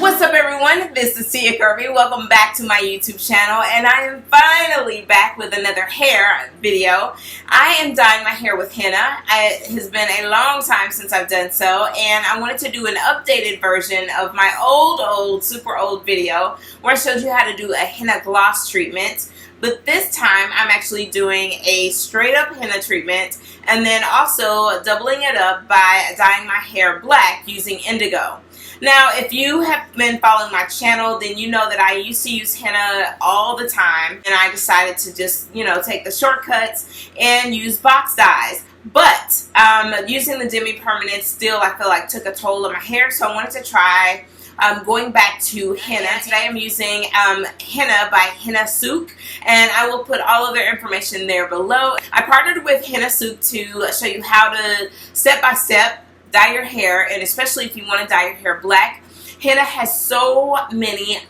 What's up everyone, this is Tia Kirby. Welcome back to my YouTube channel, and I am finally back with another hair video. I am dyeing my hair with henna. It has been a long time since I've done so, and I wanted to do an updated version of my super old video where I showed you how to do a henna gloss treatment. But this time I'm actually doing a straight up henna treatment and then also doubling it up by dyeing my hair black using indigo. Now, if you have been following my channel, then you know that I used to use henna all the time, and I decided to just, take the shortcuts and use box dyes. But using the demi-permanent still, I feel like took a toll on my hair, so I wanted to try going back to henna. Today I'm using henna by Henna Souk, and I will put all of their information there below. I partnered with Henna Souk to show you how to step-by-step dye your hair, and especially if you want to dye your hair black. Henna has so many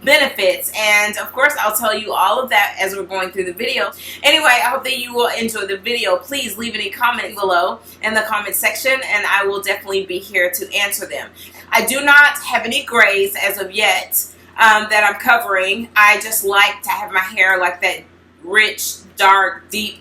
benefits, and of course I'll tell you all of that as we're going through the video. Anyway, I hope that you will enjoy the video. Please leave any comment below in the comment section, and I will definitely be here to answer them. I do not have any grays as of yet that I'm covering. I just like to have my hair like that rich, dark, deep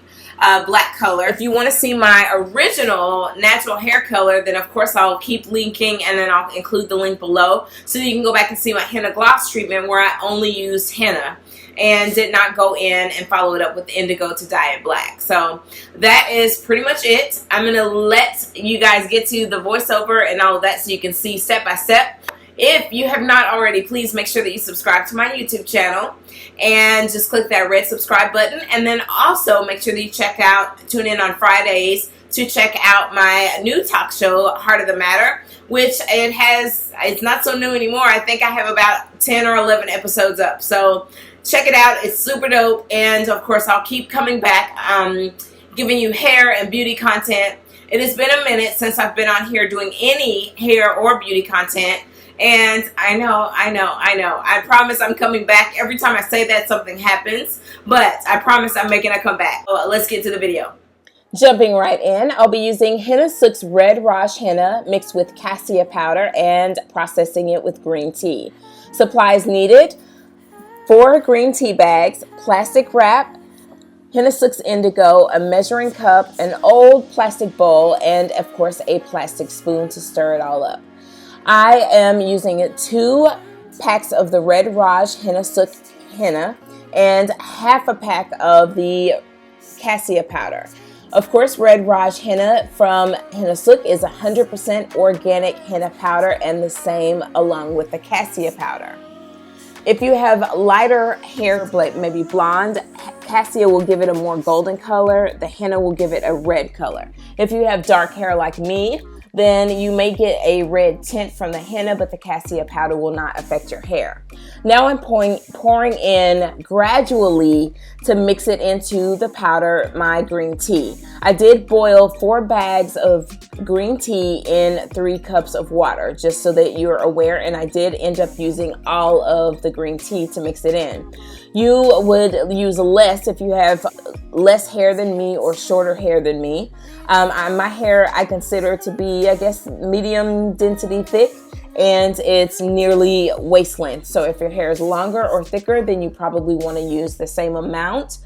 black color. If you want to see my original natural hair color, then of course I'll keep linking, and then I'll include the link below so you can go back and see my henna gloss treatment where I only used henna and did not go in and follow it up with indigo to dye it black. So that is pretty much it. I'm going to let you guys get to the voiceover and all of that so you can see step by step. If you have not already, please make sure that you subscribe to my YouTube channel and just click that red subscribe button, and then also make sure that you tune in on Fridays to check out my new talk show, Heart of the Matter, which it's not so new anymore. I think I have about 10 or 11 episodes up, so check it out. It's super dope, and of course I'll keep coming back giving you hair and beauty content. It has been a minute since I've been on here doing any hair or beauty content. And I know. I promise I'm coming back. Every time I say that, something happens. But I promise I'm making a comeback. So let's get to the video. Jumping right in, I'll be using Henna Souk's Red Raj henna mixed with cassia powder and processing it with green tea. Supplies needed: 4 green tea bags, plastic wrap, Henna Souk's indigo, a measuring cup, an old plastic bowl, and of course a plastic spoon to stir it all up. I am using 2 packs of the Red Raj Henna Souk henna and half a pack of the cassia powder. Of course, Red Raj henna from Henna Souk is 100% organic henna powder, and the same along with the cassia powder. If you have lighter hair, like maybe blonde, cassia will give it a more golden color. The henna will give it a red color. If you have dark hair like me, then you may get a red tint from the henna, but the cassia powder will not affect your hair. Now I'm pouring in gradually to mix it into the powder, my green tea. I did boil 4 bags of green tea in 3 cups of water, just so that you're aware, and I did end up using all of the green tea to mix it in. You would use less if you have less hair than me or shorter hair than me. My hair I consider to be, I guess, medium density thick, and it's nearly waist length. So if your hair is longer or thicker, then you probably want to use the same amount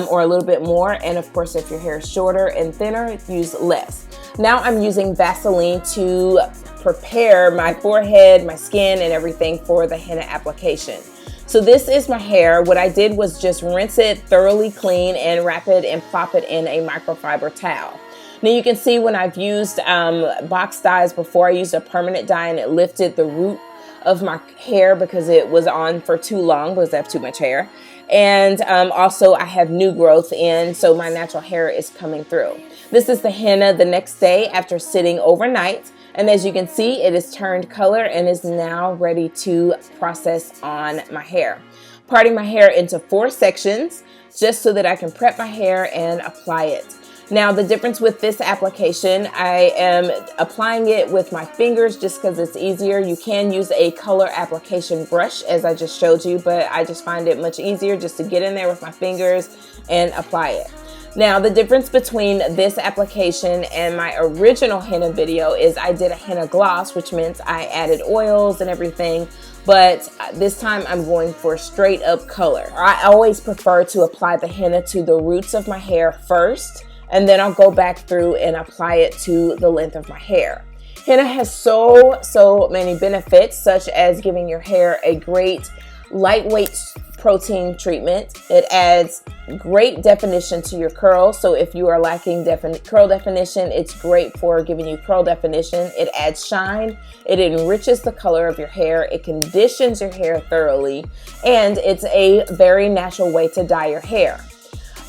or a little bit more. And of course, if your hair is shorter and thinner, use less. Now I'm using Vaseline to prepare my forehead, my skin, and everything for the henna application. So this is my hair. What I did was just rinse it thoroughly clean and wrap it and plop it in a microfiber towel. Now you can see when I've used box dyes before, I used a permanent dye and it lifted the root of my hair because it was on for too long because I have too much hair. And also I have new growth in, so my natural hair is coming through. This is the henna the next day after sitting overnight. And as you can see, it has turned color and is now ready to process on my hair. Parting my hair into 4 sections just so that I can prep my hair and apply it. Now the difference with this application, I am applying it with my fingers just because it's easier. You can use a color application brush as I just showed you, but I just find it much easier just to get in there with my fingers and apply it. Now, the difference between this application and my original henna video is I did a henna gloss, which meant I added oils and everything, but this time I'm going for straight up color. I always prefer to apply the henna to the roots of my hair first, and then I'll go back through and apply it to the length of my hair. Henna has so many benefits, such as giving your hair a great lightweight protein treatment. It adds great definition to your curls. So if you are lacking curl definition, it's great for giving you curl definition. It adds shine. It enriches the color of your hair. It conditions your hair thoroughly. And it's a very natural way to dye your hair.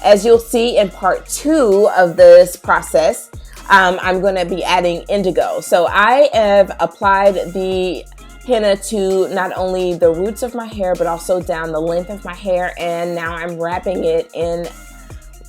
As you'll see in part 2 of this process, I'm going to be adding indigo. So I have applied the henna to not only the roots of my hair, but also down the length of my hair. And now I'm wrapping it in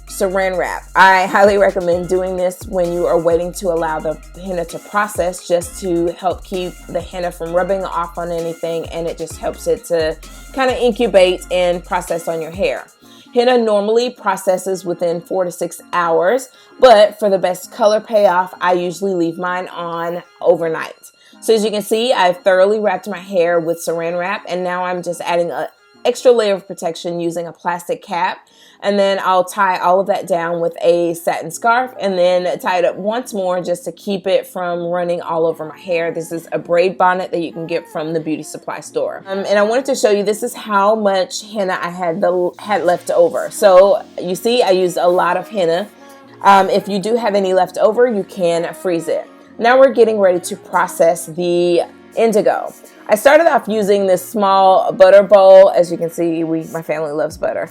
saran wrap. I highly recommend doing this when you are waiting to allow the henna to process, just to help keep the henna from rubbing off on anything. And it just helps it to kind of incubate and process on your hair. Henna normally processes within 4 to 6 hours, but for the best color payoff, I usually leave mine on overnight. So as you can see, I've thoroughly wrapped my hair with saran wrap, and now I'm just adding an extra layer of protection using a plastic cap. And then I'll tie all of that down with a satin scarf and then tie it up once more just to keep it from running all over my hair. This is a braid bonnet that you can get from the beauty supply store. And I wanted to show you, this is how much henna I had left over. So you see, I used a lot of henna. If you do have any left over, you can freeze it. Now we're getting ready to process the indigo. I started off using this small butter bowl. As you can see, my family loves butter.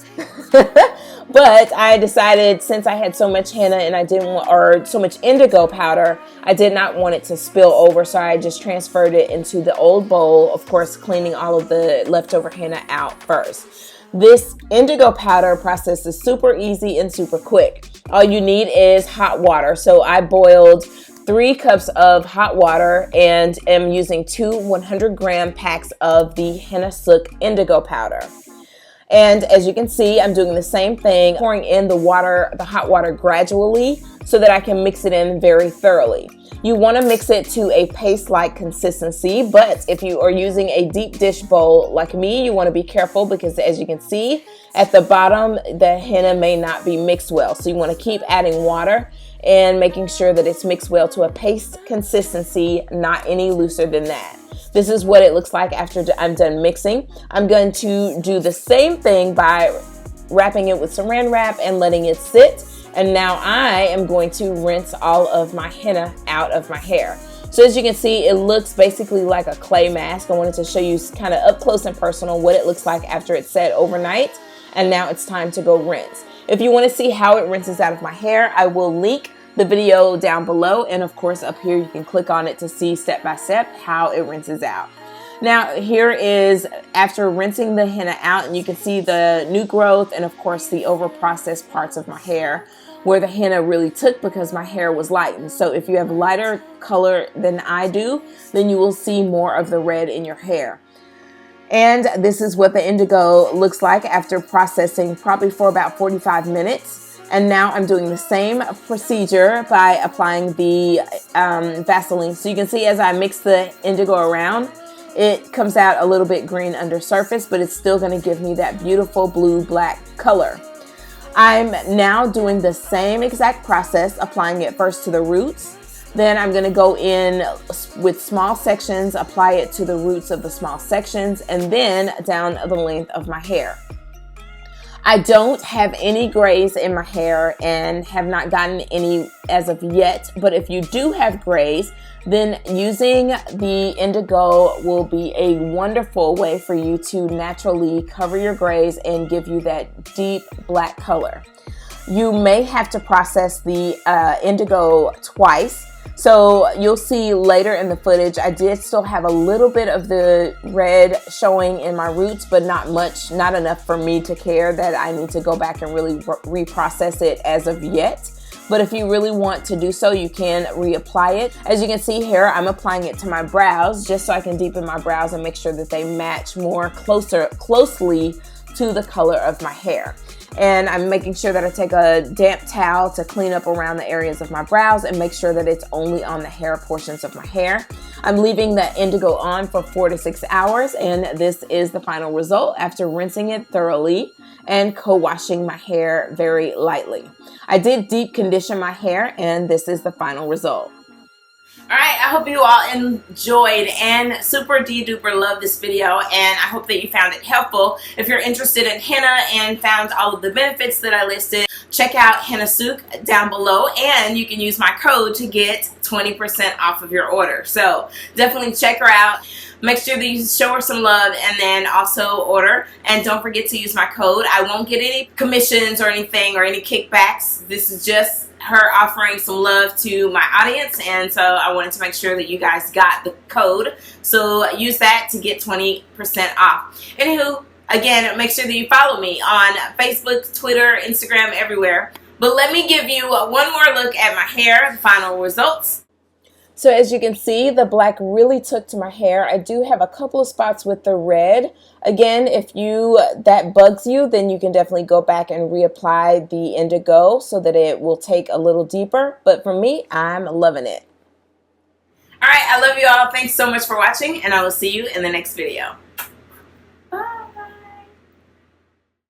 But I decided, since I had so much henna and I didn't want, or so much indigo powder, I did not want it to spill over. So I just transferred it into the old bowl, of course, cleaning all of the leftover henna out first. This indigo powder process is super easy and super quick. All you need is hot water. So I boiled 3 cups of hot water and am using 2 100-gram packs of the Henna Sook indigo powder. And as you can see, I'm doing the same thing, pouring in the hot water gradually so that I can mix it in very thoroughly. You want to mix it to a paste-like consistency, but if you are using a deep dish bowl like me, you want to be careful because, as you can see, at the bottom, the henna may not be mixed well. So you want to keep adding water and making sure that it's mixed well to a paste consistency, not any looser than that. This is what it looks like after I'm done mixing. I'm going to do the same thing by wrapping it with saran wrap and letting it sit. And now I am going to rinse all of my henna out of my hair. So as you can see, it looks basically like a clay mask. I wanted to show you kind of up close and personal what it looks like after it's set overnight. And now it's time to go rinse. If you want to see how it rinses out of my hair, I will link the video down below. And of course, up here, you can click on it to see step by step how it rinses out. Now, here is after rinsing the henna out, and you can see the new growth and of course the over processed parts of my hair where the henna really took because my hair was lightened. So if you have lighter color than I do, then you will see more of the red in your hair. And this is what the indigo looks like after processing probably for about 45 minutes. And now I'm doing the same procedure by applying the Vaseline. So you can see as I mix the indigo around, it comes out a little bit green under surface, but it's still going to give me that beautiful blue-black color. I'm now doing the same exact process, applying it first to the roots. Then I'm going to go in with small sections, apply it to the roots of the small sections, and then down the length of my hair. I don't have any grays in my hair and have not gotten any as of yet, but if you do have grays, then using the indigo will be a wonderful way for you to naturally cover your grays and give you that deep black color. You may have to process the indigo twice. So you'll see later in the footage, I did still have a little bit of the red showing in my roots, but not much, not enough for me to care that I need to go back and really reprocess it as of yet. But if you really want to do so, you can reapply it. As you can see here, I'm applying it to my brows just so I can deepen my brows and make sure that they match more closely to the color of my hair. And I'm making sure that I take a damp towel to clean up around the areas of my brows and make sure that it's only on the hair portions of my hair. I'm leaving the indigo on for 4 to 6 hours, and this is the final result after rinsing it thoroughly and co-washing my hair very lightly. I did deep condition my hair, and this is the final result. Alright, I hope you all enjoyed and super duper love this video, and I hope that you found it helpful. If you're interested in henna and found all of the benefits that I listed, check out Henna Souk down below, and you can use my code to get 20% off of your order. So definitely check her out. Make sure that you show her some love and then also order. And don't forget to use my code. I won't get any commissions or anything or any kickbacks. This is just her offering some love to my audience, and so I wanted to make sure that you guys got the code. So use that to get 20% off. Anywho, again, make sure that you follow me on Facebook, Twitter, Instagram, everywhere. But let me give you one more look at my hair, the final results. So as you can see, the black really took to my hair. I do have a couple of spots with the red. Again, if that bugs you, then you can definitely go back and reapply the indigo so that it will take a little deeper. But for me, I'm loving it. All right, I love you all. Thanks so much for watching, and I will see you in the next video.